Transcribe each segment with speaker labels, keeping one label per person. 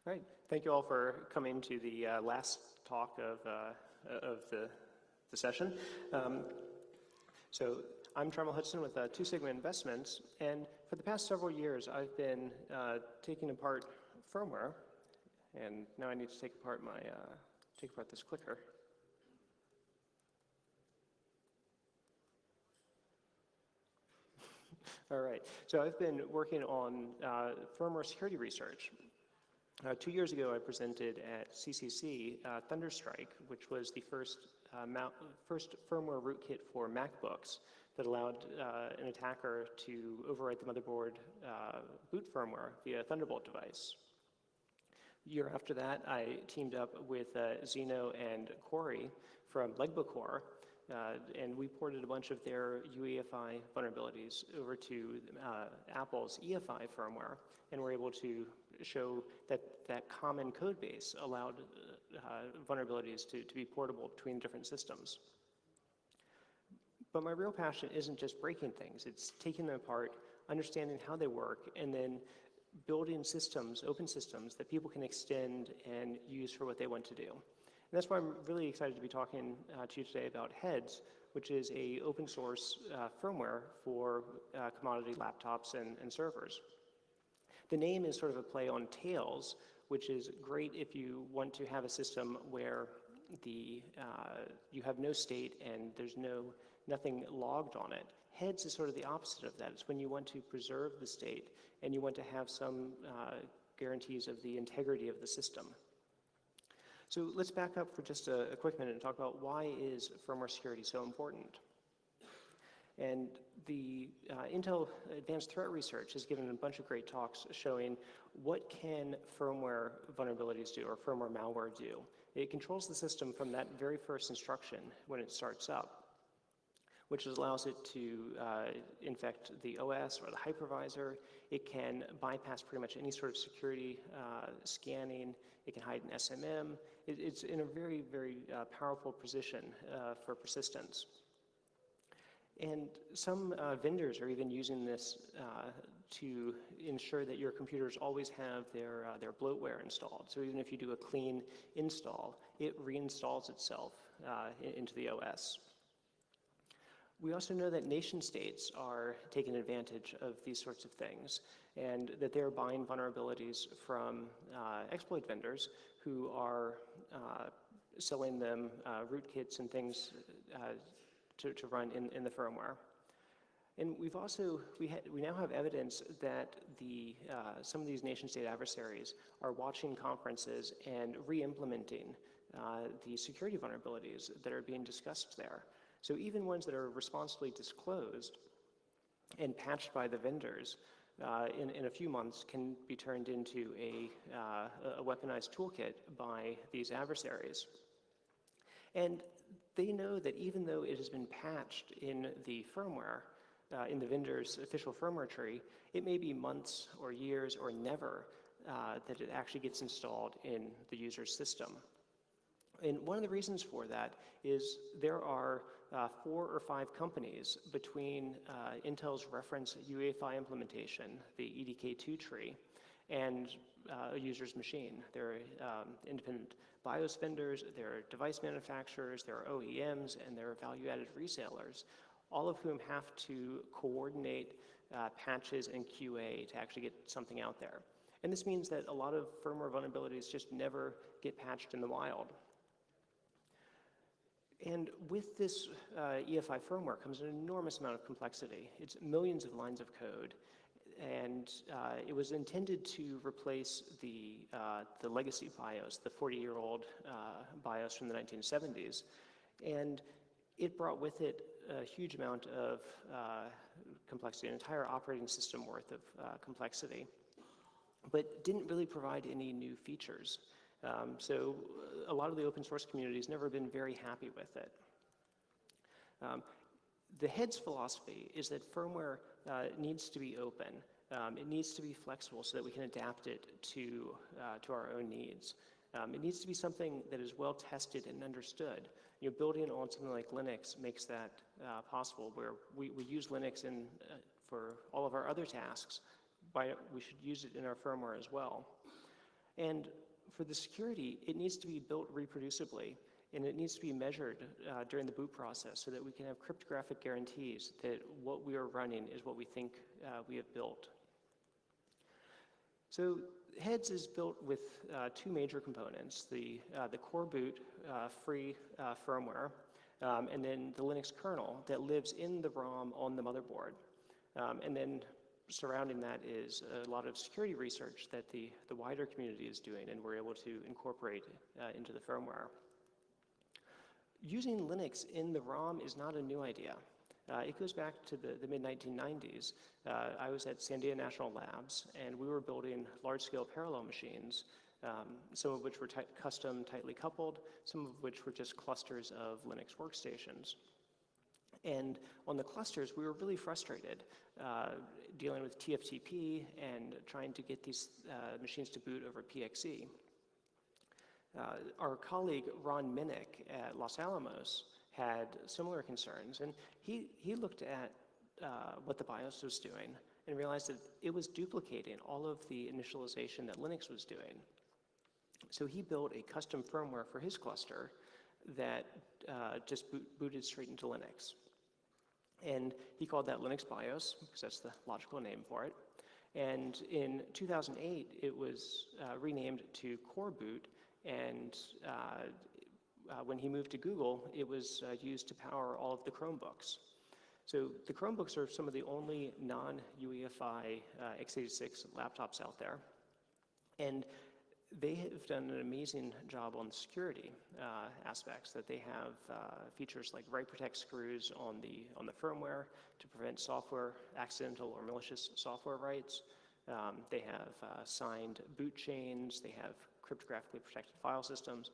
Speaker 1: All right. Thank you all for coming to the last talk of the session. So I'm Trammell Hudson with Two Sigma Investments, and for the past several years I've been taking apart firmware, and now I need to take apart this clicker. All right. So I've been working on firmware security research. 2 years ago, I presented at CCC Thunderstrike, which was the first firmware rootkit for MacBooks that allowed an attacker to overwrite the motherboard boot firmware via a Thunderbolt device. A year after that, I teamed up with Zeno and Corey from Legbocore, and we ported a bunch of their UEFI vulnerabilities over to Apple's EFI firmware, and were able to show that that common code base allowed vulnerabilities to be portable between different systems. But my real passion isn't just breaking things, it's taking them apart, understanding how they work, and then building systems, open systems, that people can extend and use for what they want to do. And that's why I'm really excited to be talking to you today about Heads, which is a open source firmware for commodity laptops and servers. The name is sort of a play on Tails, which is great if you want to have a system where you have no state and there's nothing logged on it. Heads is sort of the opposite of that. It's when you want to preserve the state and you want to have some guarantees of the integrity of the system. So let's back up for just a quick minute and talk about why is firmware security so important. And the Intel Advanced Threat Research has given a bunch of great talks showing what can firmware vulnerabilities do or firmware malware do. It controls the system from that very first instruction when it starts up, which allows it to infect the OS or the hypervisor. It can bypass pretty much any sort of security scanning. It can hide an SMM. It's in a very, very powerful position for persistence. And some vendors are even using this to ensure that your computers always have their bloatware installed. So even if you do a clean install, it reinstalls itself into the OS. We also know that nation states are taking advantage of these sorts of things, and that they're buying vulnerabilities from exploit vendors who are selling them rootkits and things to run in the firmware. And we now have evidence that some of these nation-state adversaries are watching conferences and re-implementing the security vulnerabilities that are being discussed there. So even ones that are responsibly disclosed and patched by the vendors in a few months can be turned into a weaponized toolkit by these adversaries. And they know that even though it has been patched in the firmware, in the vendor's official firmware tree, it may be months or years or never that it actually gets installed in the user's system. And one of the reasons for that is there are 4 or 5 companies between Intel's reference UEFI implementation, the EDK2 tree, and a user's machine. There are independent BIOS vendors, there are device manufacturers, there are OEMs, and there are value-added resellers, all of whom have to coordinate patches and QA to actually get something out there. And this means that a lot of firmware vulnerabilities just never get patched in the wild. And with this EFI firmware comes an enormous amount of complexity. It's millions of lines of code. And it was intended to replace the legacy BIOS, the 40-year-old BIOS from the 1970s. And it brought with it a huge amount of complexity, an entire operating system worth of complexity, but didn't really provide any new features. So a lot of the open source community has never been very happy with it. The Heads philosophy is that firmware needs to be open. It needs to be flexible so that we can adapt it to our own needs. It needs to be something that is well tested and understood. Building on something like Linux makes that possible, where we use Linux for all of our other tasks. We should use it in our firmware as well. And for the security, it needs to be built reproducibly, and it needs to be measured during the boot process so that we can have cryptographic guarantees that what we are running is what we think we have built. So Heads is built with two major components, the core boot free firmware, and then the Linux kernel that lives in the ROM on the motherboard. And then surrounding that is a lot of security research that the wider community is doing, and we're able to incorporate into the firmware. Using Linux in the ROM is not a new idea. It goes back to the mid-1990s. I was at Sandia National Labs, and we were building large-scale parallel machines, some of which were custom, tightly coupled, some of which were just clusters of Linux workstations. And on the clusters, we were really frustrated dealing with TFTP and trying to get these machines to boot over PXE. Our colleague Ron Minnick at Los Alamos had similar concerns, and he looked at what the BIOS was doing and realized that it was duplicating all of the initialization that Linux was doing. So he built a custom firmware for his cluster that just booted straight into Linux. And he called that Linux BIOS, because that's the logical name for it. And in 2008, it was renamed to Core Boot, and when he moved to Google, it was used to power all of the Chromebooks. So the Chromebooks are some of the only non-UEFI x86 laptops out there. And they have done an amazing job on the security aspects, that they have features like write protect screws on the firmware to prevent accidental or malicious software writes. They have signed boot chains. They have cryptographically protected file systems.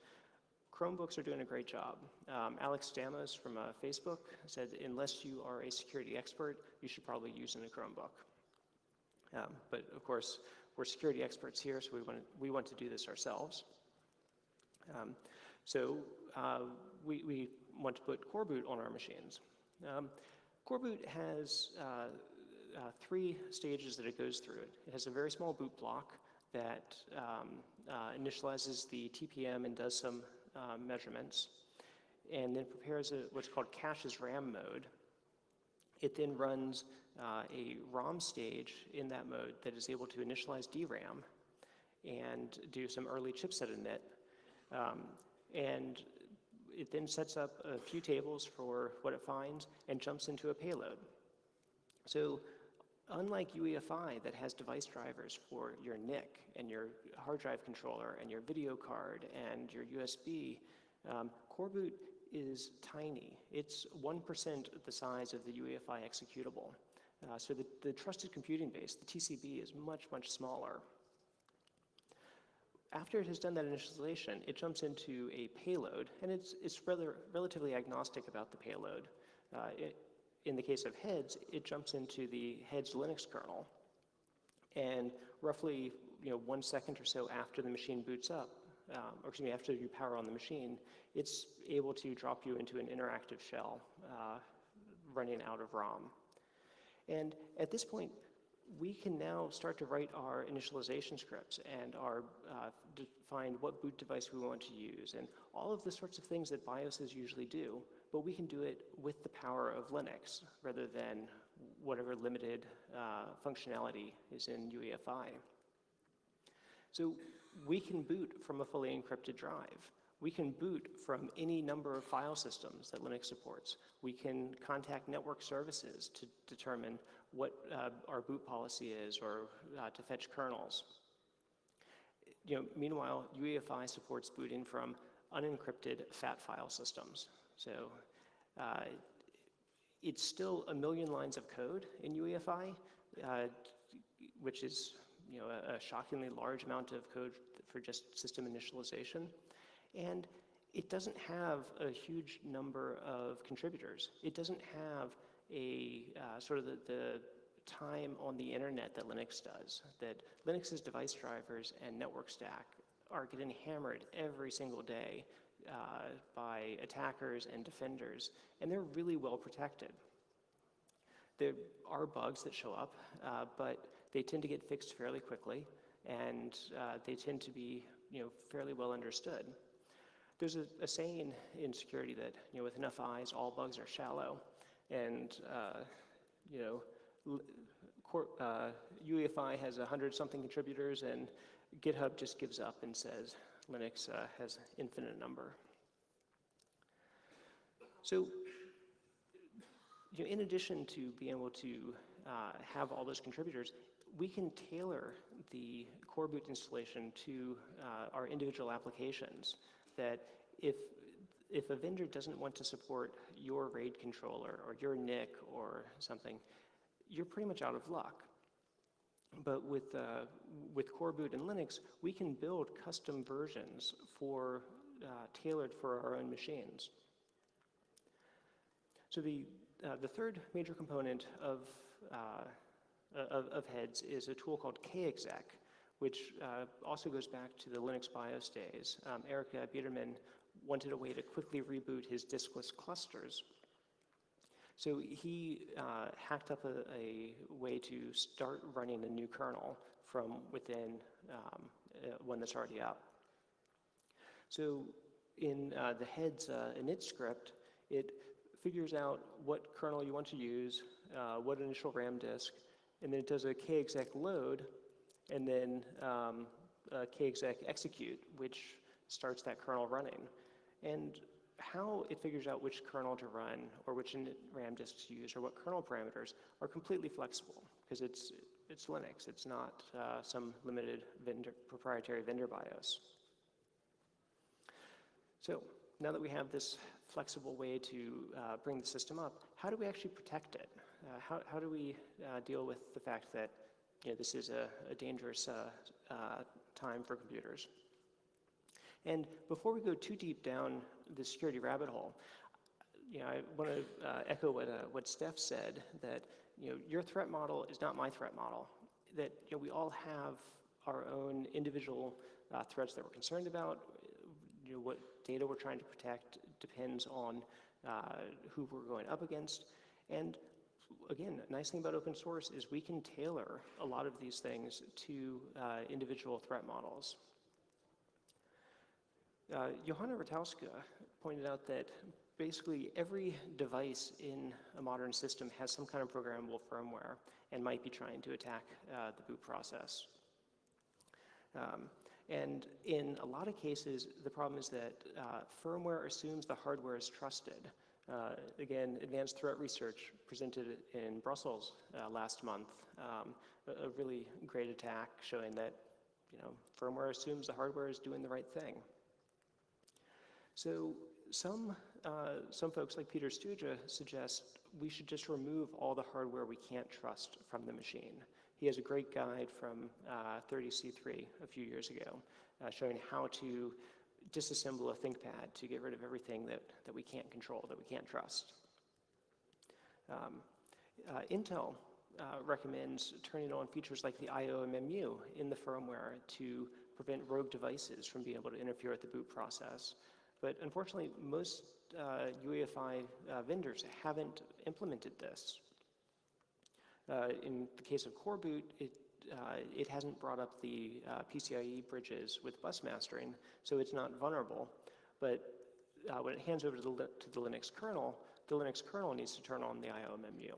Speaker 1: Chromebooks are doing a great job. Alex Stamos from Facebook said, unless you are a security expert, you should probably use in a Chromebook. But of course, we're security experts here, so we want to do this ourselves. We want to put Core Boot on our machines. Core Boot has 3 stages that it goes through. It has a very small boot block that initializes the TPM and does some measurements, and then prepares what's called cache as RAM mode. It then runs a ROM stage in that mode that is able to initialize DRAM and do some early chipset init. And it then sets up a few tables for what it finds and jumps into a payload. So unlike UEFI that has device drivers for your NIC and your hard drive controller and your video card and your USB, Core Boot is tiny. It's 1% the size of the UEFI executable. So the trusted computing base, the TCB, is much, much smaller. After it has done that initialization, it jumps into a payload, and it's relatively agnostic about the payload. In the case of Heads, it jumps into the Heads Linux kernel, and roughly 1 second or so after the machine boots up, or excuse me, after you power on the machine, it's able to drop you into an interactive shell running out of ROM. And at this point, we can now start to write our initialization scripts and define what boot device we want to use, and all of the sorts of things that BIOSes usually do, but we can do it with the power of Linux rather than whatever limited functionality is in UEFI. So we can boot from a fully encrypted drive. We can boot from any number of file systems that Linux supports. We can contact network services to determine what our boot policy is, or to fetch kernels. Meanwhile, UEFI supports booting from unencrypted FAT file systems. So it's still 1 million lines of code in UEFI, which is a shockingly large amount of code for just system initialization. And it doesn't have a huge number of contributors. It doesn't have a sort of the time on the internet that Linux does, that Linux's device drivers and network stack are getting hammered every single day by attackers and defenders, and they're really well protected. There are bugs that show up, but they tend to get fixed fairly quickly, and they tend to be fairly well understood. There's a saying in security that with enough eyes, all bugs are shallow, and UEFI has 100-something contributors, and GitHub just gives up and says Linux has infinite number. So, in addition to being able to have all those contributors, we can tailor the core boot installation to our individual applications. That if a vendor doesn't want to support your RAID controller or your NIC or something, you're pretty much out of luck. But with core boot and Linux, we can build custom versions tailored for our own machines. So the third major component of heads is a tool called kexec, which also goes back to the Linux BIOS days. Eric Biederman wanted a way to quickly reboot his diskless clusters. So he hacked up a way to start running a new kernel from within one that's already up. So in the heads init script, it figures out what kernel you want to use, what initial RAM disk, and then it does a kexec load, and then kexec execute, which starts that kernel running. And how it figures out which kernel to run or which RAM disks to use or what kernel parameters are completely flexible, because it's Linux. It's not some limited proprietary vendor BIOS. So now that we have this flexible way to bring the system up, how do we actually protect it? How do we deal with the fact that this is a dangerous time for computers? And before we go too deep down the security rabbit hole, I want to echo what Steph said, that your threat model is not my threat model. That we all have our own individual threats that we're concerned about. What data we're trying to protect depends on who we're going up against. And again, a nice thing about open source is we can tailor a lot of these things to individual threat models. Johanna Rotowska pointed out that basically every device in a modern system has some kind of programmable firmware and might be trying to attack the boot process. And in a lot of cases, the problem is that firmware assumes the hardware is trusted. Again, advanced threat research presented in Brussels last month, a really great attack showing that firmware assumes the hardware is doing the right thing. So some folks like Peter Stuja suggest we should just remove all the hardware we can't trust from the machine. He has a great guide from 30C3 a few years ago showing how to disassemble a ThinkPad to get rid of everything that we can't control, that we can't trust. Intel recommends turning on features like the IOMMU in the firmware to prevent rogue devices from being able to interfere with the boot process. But unfortunately, most UEFI vendors haven't implemented this. In the case of core boot, it hasn't brought up the PCIe bridges with bus mastering, so it's not vulnerable. But when it hands over to the Linux kernel needs to turn on the IOMMU.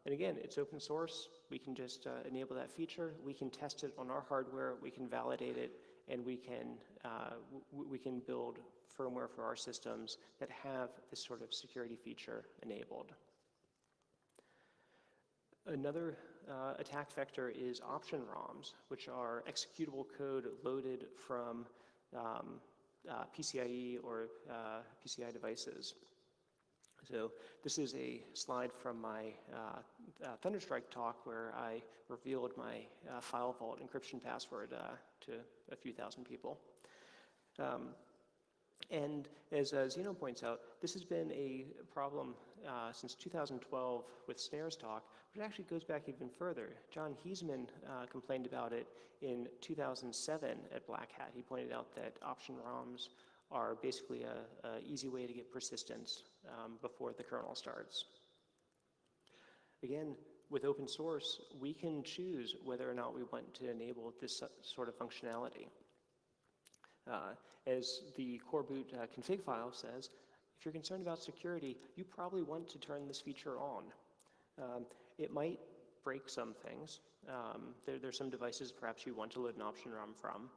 Speaker 1: And again, it's open source. We can just enable that feature. We can test it on our hardware. We can validate it, and we can build firmware for our systems that have this sort of security feature enabled. Another attack vector is option ROMs, which are executable code loaded from PCIe or PCI devices. So this is a slide from my Thunderstrike talk where I revealed my file vault encryption password to a few thousand people. And as Zeno points out, this has been a problem since 2012 with Snare's talk, but it actually goes back even further. John Heisman complained about it in 2007 at Black Hat. He pointed out that option ROMs are basically an easy way to get persistence before the kernel starts. Again, with open source, we can choose whether or not we want to enable this sort of functionality. As the core boot config file says, if you're concerned about security, you probably want to turn this feature on. It might break some things. There's some devices perhaps you want to load an option ROM from,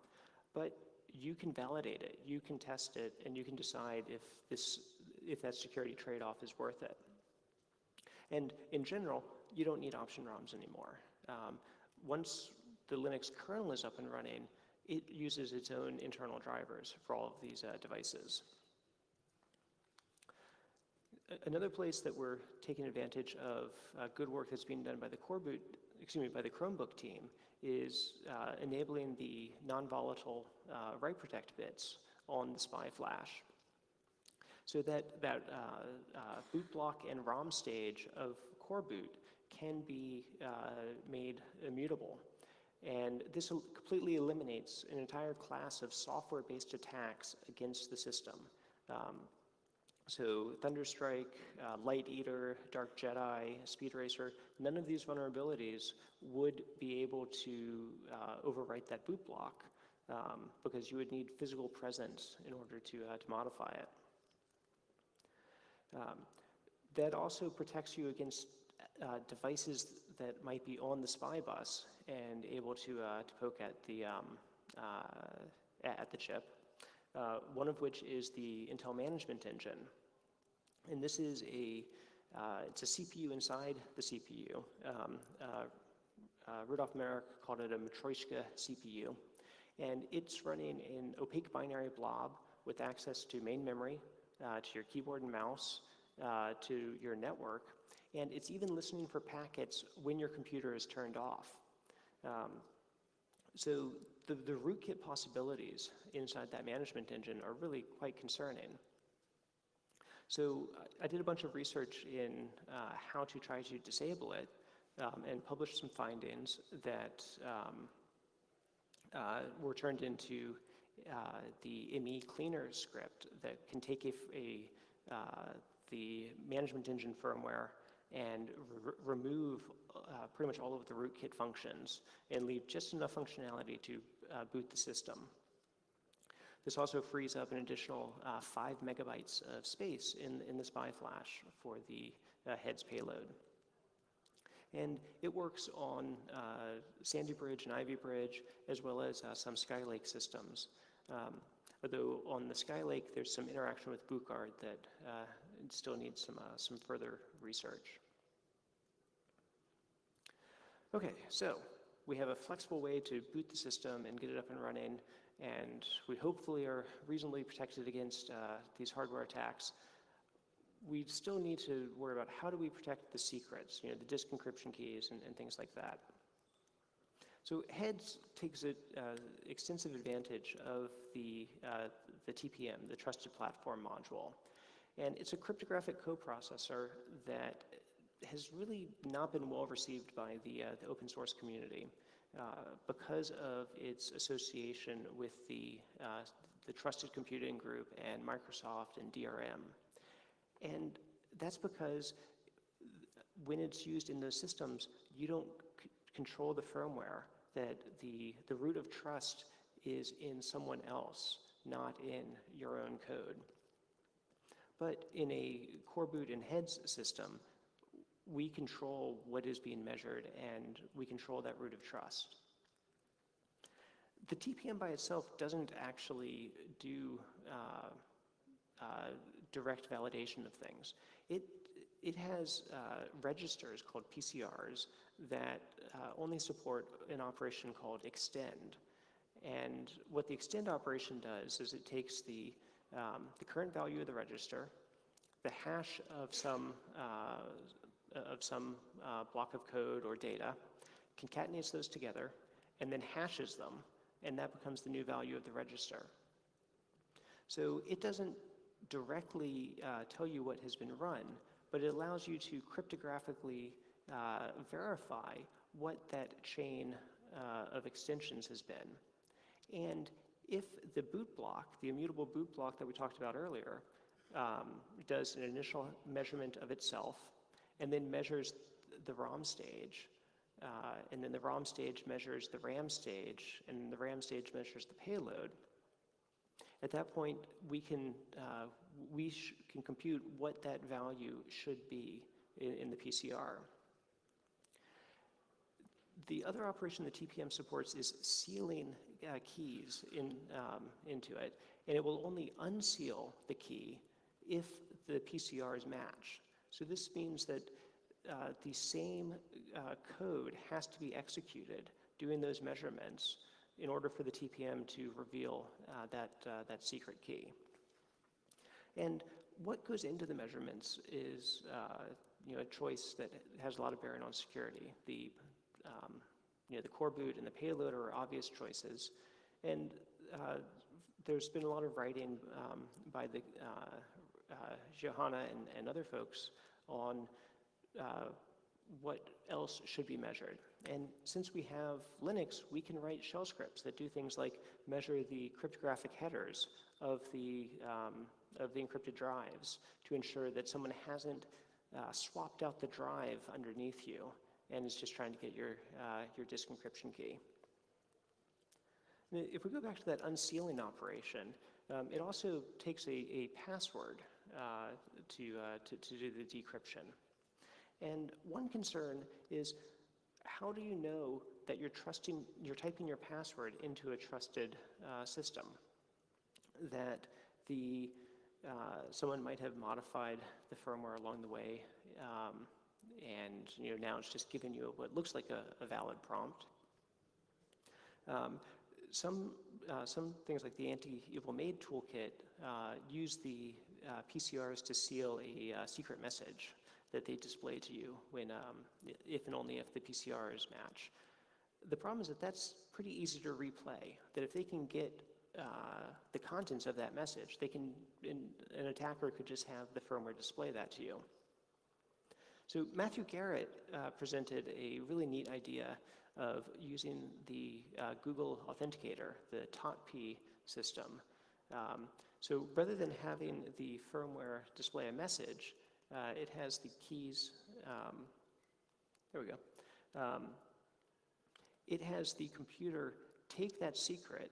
Speaker 1: but you can validate it, you can test it, and you can decide if that security trade-off is worth it. And in general, you don't need option ROMs anymore. Once the Linux kernel is up and running, it uses its own internal drivers for all of these devices. Another place that we're taking advantage of good work that's being done by the by the Chromebook team is enabling the non-volatile write protect bits on the SPI flash. So that boot block and ROM stage of core boot can be made immutable. And this completely eliminates an entire class of software-based attacks against the system. So Thunderstrike, Light Eater, Dark Jedi, Speed Racer, none of these vulnerabilities would be able to overwrite that boot block because you would need physical presence in order to modify it. That also protects you against devices that might be on the SPI bus and able to poke at the chip. One of which is the Intel Management Engine, and this is it's a CPU inside the CPU. Rudolf Merrick called it a Matryoshka CPU, and it's running an opaque binary blob with access to main memory, to your keyboard and mouse, to your network, and it's even listening for packets when your computer is turned off. So the rootkit possibilities inside that management engine are really quite concerning. So I did a bunch of research in how to try to disable it and published some findings that were turned into the ME cleaner script that can take the management engine firmware and remove pretty much all of the rootkit functions and leave just enough functionality to boot the system. This also frees up an additional 5 megabytes of space in the SPI flash for the heads payload. And it works on Sandy Bridge and Ivy Bridge, as well as some Skylake systems. Although on the Skylake, there's some interaction with BootGuard that still needs some further research. Okay, so we have a flexible way to boot the system and get it up and running, and we hopefully are reasonably protected against these hardware attacks. We still need to worry about how do we protect the secrets, the disk encryption keys and things like that. So Heads takes extensive advantage of the TPM, the Trusted Platform Module. And it's a cryptographic coprocessor that has really not been well received by the open source community because of its association with the Trusted Computing Group and Microsoft and DRM. And that's because when it's used in those systems, you don't control the firmware, that the root of trust is in someone else, not in your own code. But in a core boot and heads system, we control what is being measured and we control that root of trust. The TPM by itself doesn't actually do direct validation of things. It has registers called PCRs that only support an operation called extend. And what the extend operation does is it takes the current value of the register, the hash of some block of code or data, concatenates those together, and then hashes them, and that becomes the new value of the register. So it doesn't directly tell you what has been run, but it allows you to cryptographically verify what that chain of extensions has been. And if the boot block, the immutable boot block that we talked about earlier, does an initial measurement of itself and then measures the ROM stage, and then the ROM stage measures the RAM stage, and the RAM stage measures the payload. At that point, we can compute what that value should be in the PCR. The other operation the TPM supports is sealing keys into it, and it will only unseal the key if the PCRs match. So this means that the same code has to be executed doing those measurements in order for the TPM to reveal that secret key. And what goes into the measurements is a choice that has a lot of bearing on security. The core boot and the payload are obvious choices, and there's been a lot of writing by the Johanna and other folks on what else should be measured. And since we have Linux, we can write shell scripts that do things like measure the cryptographic headers of the encrypted drives to ensure that someone hasn't swapped out the drive underneath you and is just trying to get your disk encryption key. If we go back to that unsealing operation, it also takes a password to do the decryption. And one concern is, how do you know that you're typing your password into a trusted system? That someone might have modified the firmware along the way, and now it's just giving you what looks like a valid prompt. Some things like the Anti-Evil Maid toolkit use the PCRs to seal a secret message that they display to you when, if and only if the PCRs match. The problem is that that's pretty easy to replay, that if they can get the contents of that message, an attacker could just have the firmware display that to you. So Matthew Garrett presented a really neat idea of using the Google Authenticator, the TOTP system. So rather than having the firmware display a message, it has the keys, there we go. It has the computer take that secret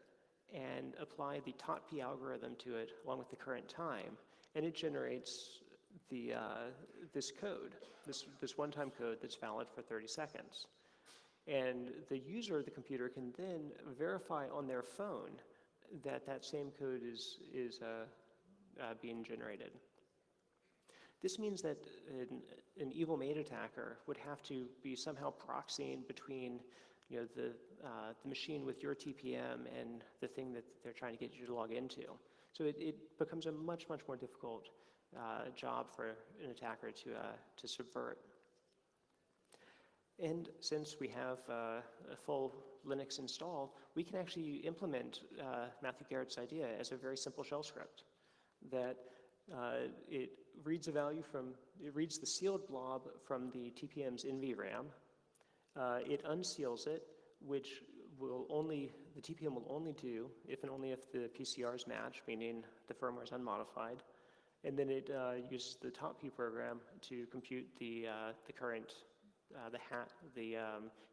Speaker 1: and apply the TOTP algorithm to it along with the current time, and it generates this code, this one-time code that's valid for 30 seconds. And the user of the computer can then verify on their phone that that same code is being generated. This means that an evil maid attacker would have to be somehow proxying between the machine with your TPM and the thing that they're trying to get you to log into. So it becomes a much, much more difficult job for an attacker to subvert. And since we have a full Linux install, we can actually implement Matthew Garrett's idea as a very simple shell script that it reads reads the sealed blob from the TPM's NVRAM. It unseals it, which the TPM will only do if and only if the PCRs match, meaning the firmware is unmodified. And then it uses the TOTP program to compute the current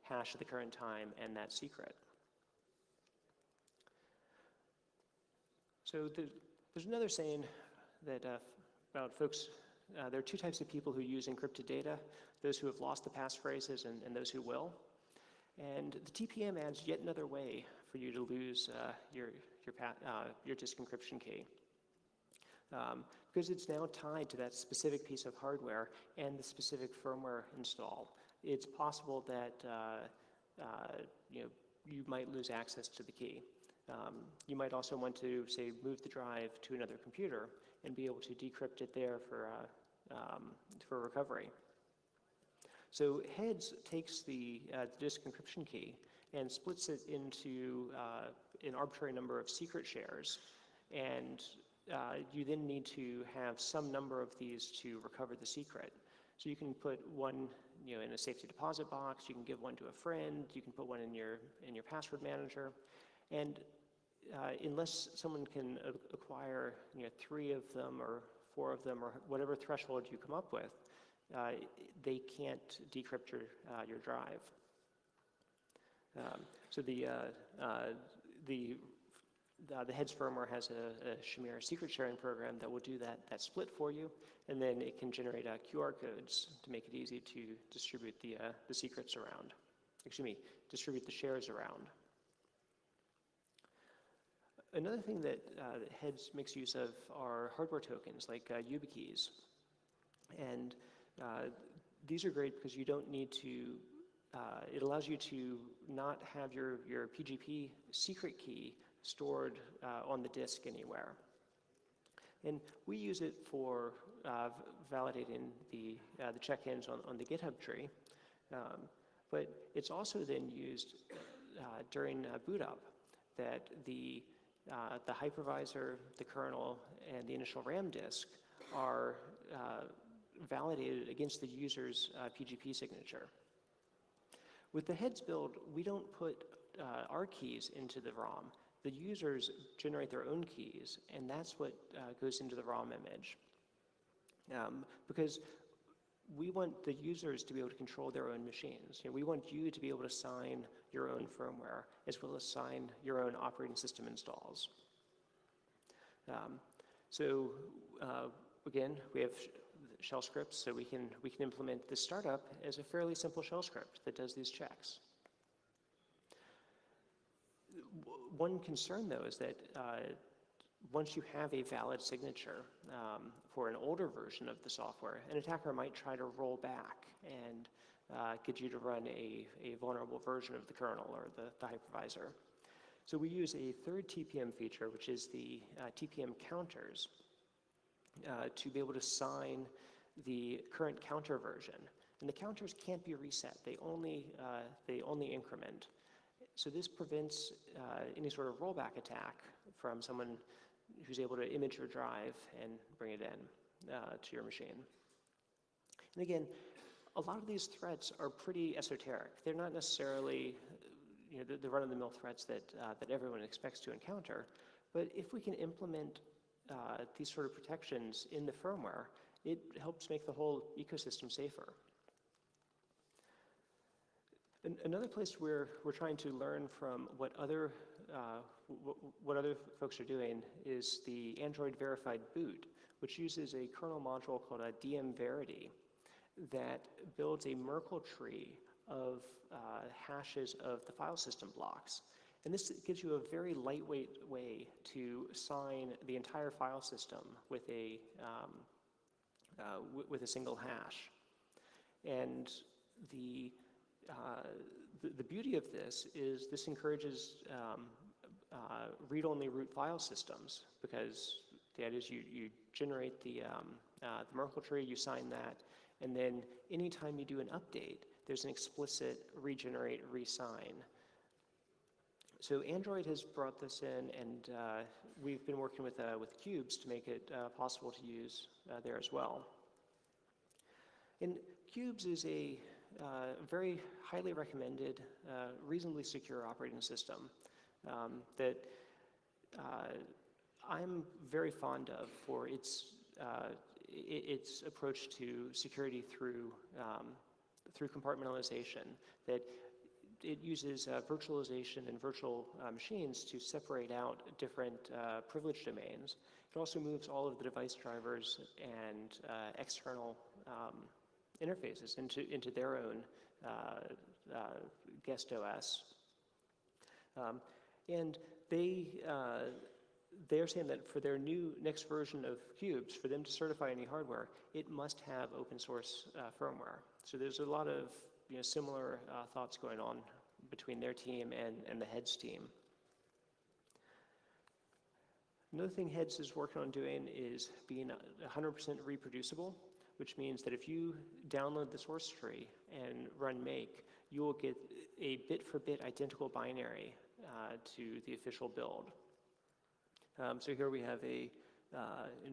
Speaker 1: hash of the current time and that secret. So there's another saying that about folks, there are two types of people who use encrypted data, those who have lost the passphrases and those who will. And the TPM adds yet another way for you to lose your disk encryption key. Because it's now tied to that specific piece of hardware and the specific firmware install, it's possible that you might lose access to the key. You might also want to, say, move the drive to another computer and be able to decrypt it there for recovery. So Heads takes the disk encryption key and splits it into an arbitrary number of secret shares, and you then need to have some number of these to recover the secret. So you can put one in a safety deposit box, you can give one to a friend, you can put one in your password manager, and unless someone can acquire 3 of them or 4 of them or whatever threshold you come up with, they can't decrypt your drive. So the Heads firmware has a Shamir secret sharing program that will do that split for you, and then it can generate QR codes to make it easy to distribute the secrets around. Excuse me, distribute the shares around. Another thing that Heads makes use of are hardware tokens like YubiKeys, and these are great because you don't need to. It allows you to not have your PGP secret key stored on the disk anywhere. And we use it for validating the check-ins on the GitHub tree, but it's also then used during boot up, that the hypervisor, the kernel, and the initial RAM disk are validated against the user's PGP signature. With the Heads build, we don't put our keys into the ROM. The users generate their own keys, and that's what goes into the ROM image. Because we want the users to be able to control their own machines. We want you to be able to sign your own firmware, as well as sign your own operating system installs. Again, we have shell scripts, so we can implement the startup as a fairly simple shell script that does these checks. One concern, though, is that once you have a valid signature for an older version of the software, an attacker might try to roll back and get you to run a vulnerable version of the kernel or the hypervisor. So we use a third TPM feature, which is the TPM counters, to be able to sign the current counter version. And the counters can't be reset. They only increment. So this prevents any sort of rollback attack from someone who's able to image your drive and bring it in to your machine. And again, a lot of these threats are pretty esoteric. They're not necessarily the run-of-the-mill threats that everyone expects to encounter. But if we can implement these sort of protections in the firmware, it helps make the whole ecosystem safer. Another place where we're trying to learn from what other folks are doing is the Android verified boot, which uses a kernel module called a DM Verity that builds a Merkle tree of hashes of the file system blocks. And this gives you a very lightweight way to sign the entire file system with a single hash. And the beauty of this is this encourages read-only root file systems, because the idea is you generate the Merkle tree, you sign that, and then anytime you do an update, there's an explicit regenerate, resign. So Android has brought this in, and we've been working with Cubes to make it possible to use there as well. And Cubes is a very highly recommended, reasonably secure operating system that I'm very fond of for its approach to security through compartmentalization. That it uses virtualization and virtual machines to separate out different privilege domains. It also moves all of the device drivers and external interfaces into their own guest OS. And they're saying that for their next version of Cubes, for them to certify any hardware, it must have open source firmware. So there's a lot of similar thoughts going on between their team and the Heads team. Another thing Heads is working on doing is being 100% reproducible, which means that if you download the source tree and run make, you will get a bit-for-bit identical binary to the official build. So here we have an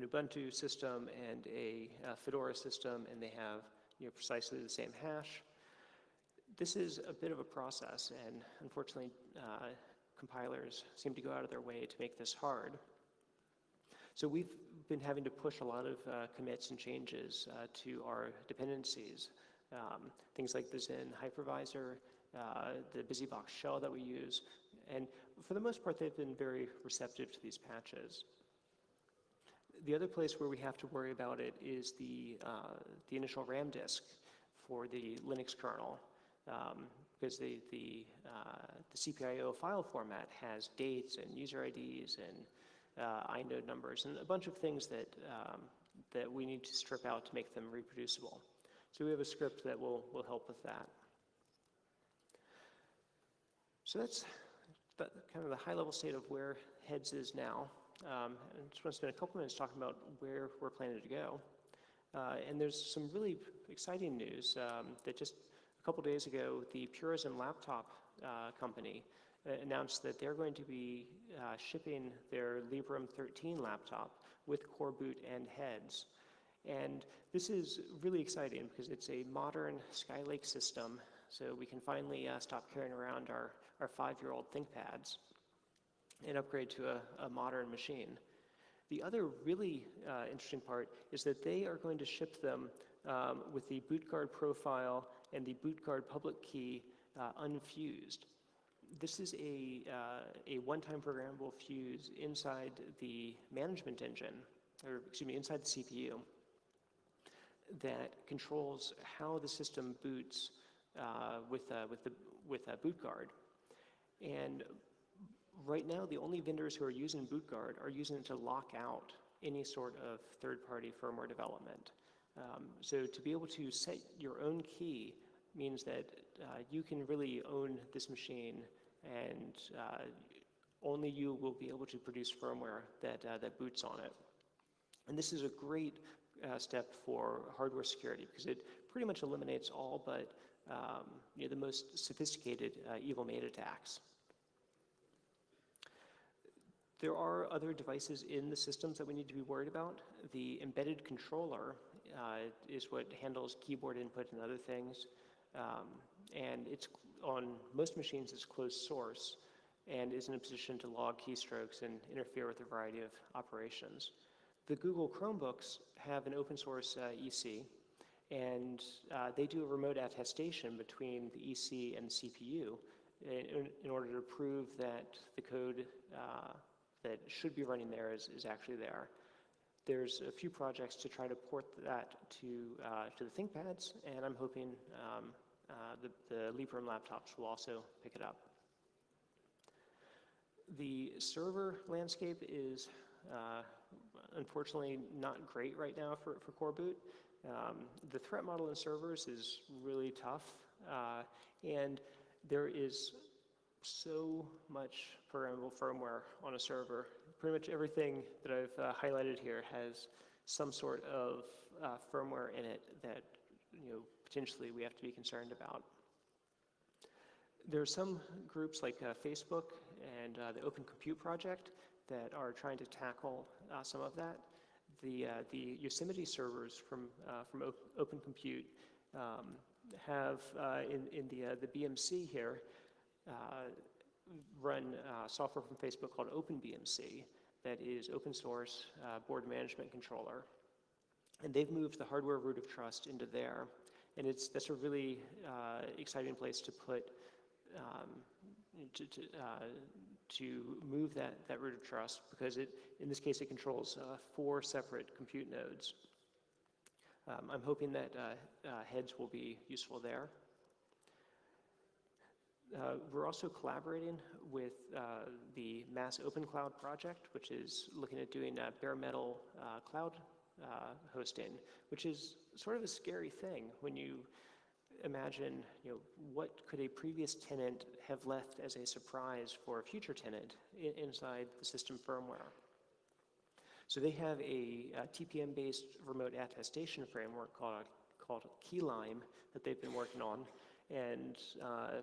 Speaker 1: Ubuntu system and a Fedora system, and they have precisely the same hash. This is a bit of a process, and unfortunately, compilers seem to go out of their way to make this hard. So we've been having to push a lot of commits and changes to our dependencies. Things like the Zen hypervisor, the BusyBox shell that we use, and for the most part, they've been very receptive to these patches. The other place where we have to worry about it is the initial RAM disk for the Linux kernel, because the CPIO file format has dates and user IDs and inode numbers and a bunch of things that we need to strip out to make them reproducible. So we have a script that will help with that. So that's kind of the high-level state of where Heads is now. I just want to spend a couple minutes talking about where we're planning to go. And there's some really exciting news that just a couple days ago, the Purism laptop company announced that they're going to be shipping their Librem 13 laptop with Core Boot and Heads. And this is really exciting because it's a modern Skylake system, so we can finally stop carrying around our 5-year-old ThinkPads and upgrade to a modern machine. The other really interesting part is that they are going to ship them with the bootguard profile and the bootguard public key unfused. This is a one-time programmable fuse inside the management engine, or excuse me, inside the CPU, that controls how the system boots with bootguard. And right now, the only vendors who are using bootguard are using it to lock out any sort of third-party firmware development. So to be able to set your own key means that you can really own this machine, and only you will be able to produce firmware that boots on it. And this is a great step for hardware security because it pretty much eliminates all but the most sophisticated evil maid attacks. There are other devices in the systems that we need to be worried about. The embedded controller is what handles keyboard input and other things. And it's on most machines, it's closed source and is in a position to log keystrokes and interfere with a variety of operations. The Google Chromebooks have an open source EC, and they do a remote attestation between the EC and the CPU in order to prove that the code that should be running there is actually there. There's a few projects to try to port that to the ThinkPads, and I'm hoping the Librem laptops will also pick it up. The server landscape is unfortunately not great right now for Core Boot. The threat model in servers is really tough, and there is so much programmable firmware on a server. Pretty much everything that I've highlighted here has some sort of firmware in it that potentially we have to be concerned about. There are some groups like Facebook and the Open Compute Project that are trying to tackle some of that. The Yosemite servers from Open Compute have in the BMC here run software from Facebook called OpenBMC that is open source board management controller, and they've moved the hardware root of trust into there, and that's a really exciting place to put to move that root of trust, because in this case it controls 4 separate compute nodes. I'm hoping that Heads will be useful there. We're also collaborating with the Mass Open Cloud project, which is looking at doing bare metal cloud hosting, which is sort of a scary thing when you imagine, what could a previous tenant have left as a surprise for a future tenant inside the system firmware. So they have a TPM-based remote attestation framework called Keylime that they've been working on. And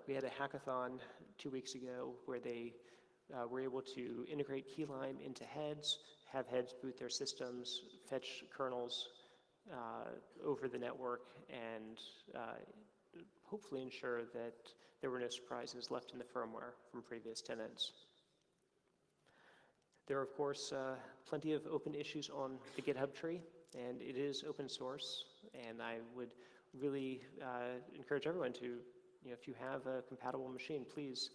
Speaker 1: we had a hackathon 2 weeks ago where they were able to integrate Keylime into Heads, have Heads boot their systems, fetch kernels over the network, and hopefully ensure that there were no surprises left in the firmware from previous tenants. There are, of course, plenty of open issues on the GitHub tree, and it is open source. And I would really encourage everyone to, if you have a compatible machine, please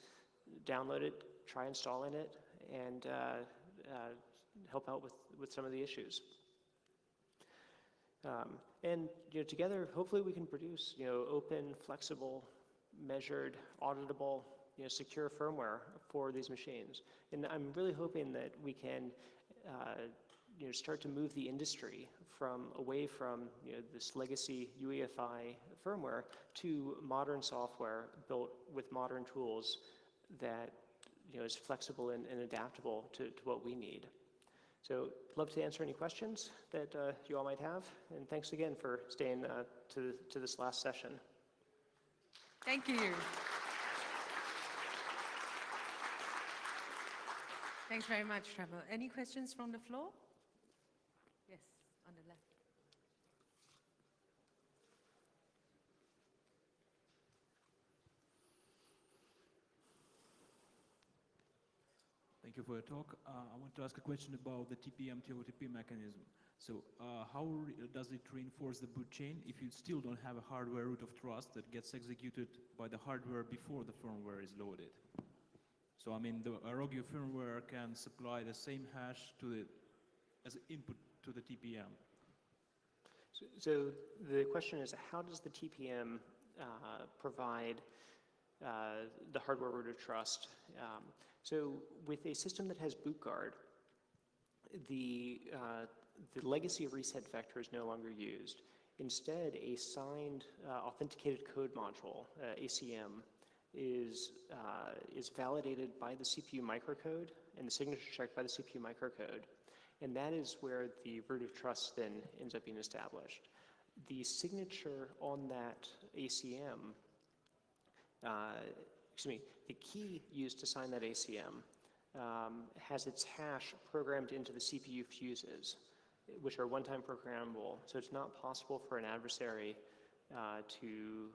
Speaker 1: download it, try installing it, and help out with some of the issues. And together, hopefully, we can produce open, flexible, measured, auditable, secure firmware for these machines. And I'm really hoping that we can start to move the industry away from this legacy UEFI firmware to modern software built with modern tools that is flexible and adaptable to what we need. So I'd love to answer any questions that you all might have, and thanks again for staying to this last session.
Speaker 2: Thank you. Thanks very much, Trammell. Any questions from the floor? Yes, on the left.
Speaker 3: Thank you for your talk. I want to ask a question about the TPM TOTP mechanism. So how does it reinforce the boot chain if you still don't have a hardware root of trust that gets executed by the hardware before the firmware is loaded? So I mean, the Arroyo firmware can supply the same hash as input to the TPM.
Speaker 1: So the question is, how does the TPM provide the hardware root of trust? So with a system that has bootguard, the legacy reset vector is no longer used. Instead, a signed authenticated code module, ACM, is validated by the CPU microcode and the signature checked by the CPU microcode. And that is where the root of trust then ends up being established. The signature on that ACM, the key used to sign that ACM has its hash programmed into the CPU fuses, which are one-time programmable. So it's not possible for an adversary to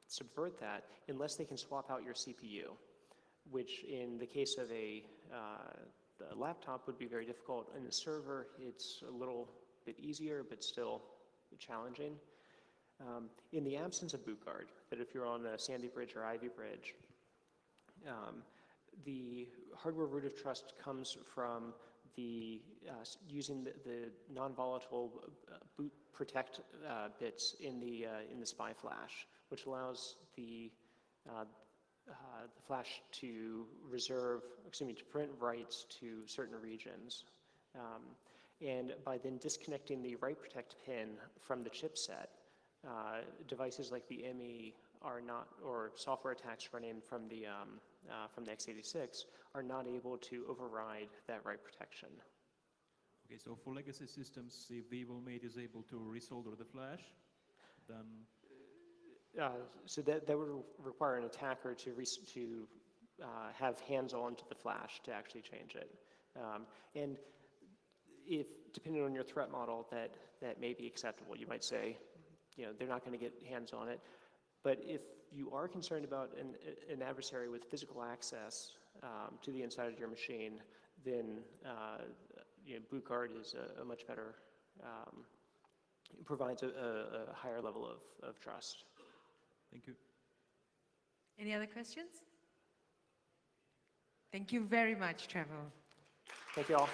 Speaker 1: subvert that unless they can swap out your CPU, which in the case of a laptop would be very difficult. In the server, it's a little bit easier, but still challenging. In the absence of bootguard, that if you're on a Sandy Bridge or Ivy Bridge, the hardware root of trust comes from using the non-volatile boot protect bits in the SPI flash, which allows the flash to print writes to certain regions. And by then disconnecting the write protect pin from the chipset, devices like the ME are not, or software attacks running from the x86 are not able to override that write protection.
Speaker 3: Okay, so for legacy systems, if the evil mate is able to resolder the flash, then
Speaker 1: so that would require an attacker to have hands-on to the flash to actually change it. And if, depending on your threat model, that may be acceptable. You might say, they're not going to get hands on it. But if you are concerned about an adversary with physical access to the inside of your machine, then bootguard is a much better, provides a higher level of trust.
Speaker 3: Thank you.
Speaker 2: Any other questions? Thank you very much, Trammell.
Speaker 1: Thank you all.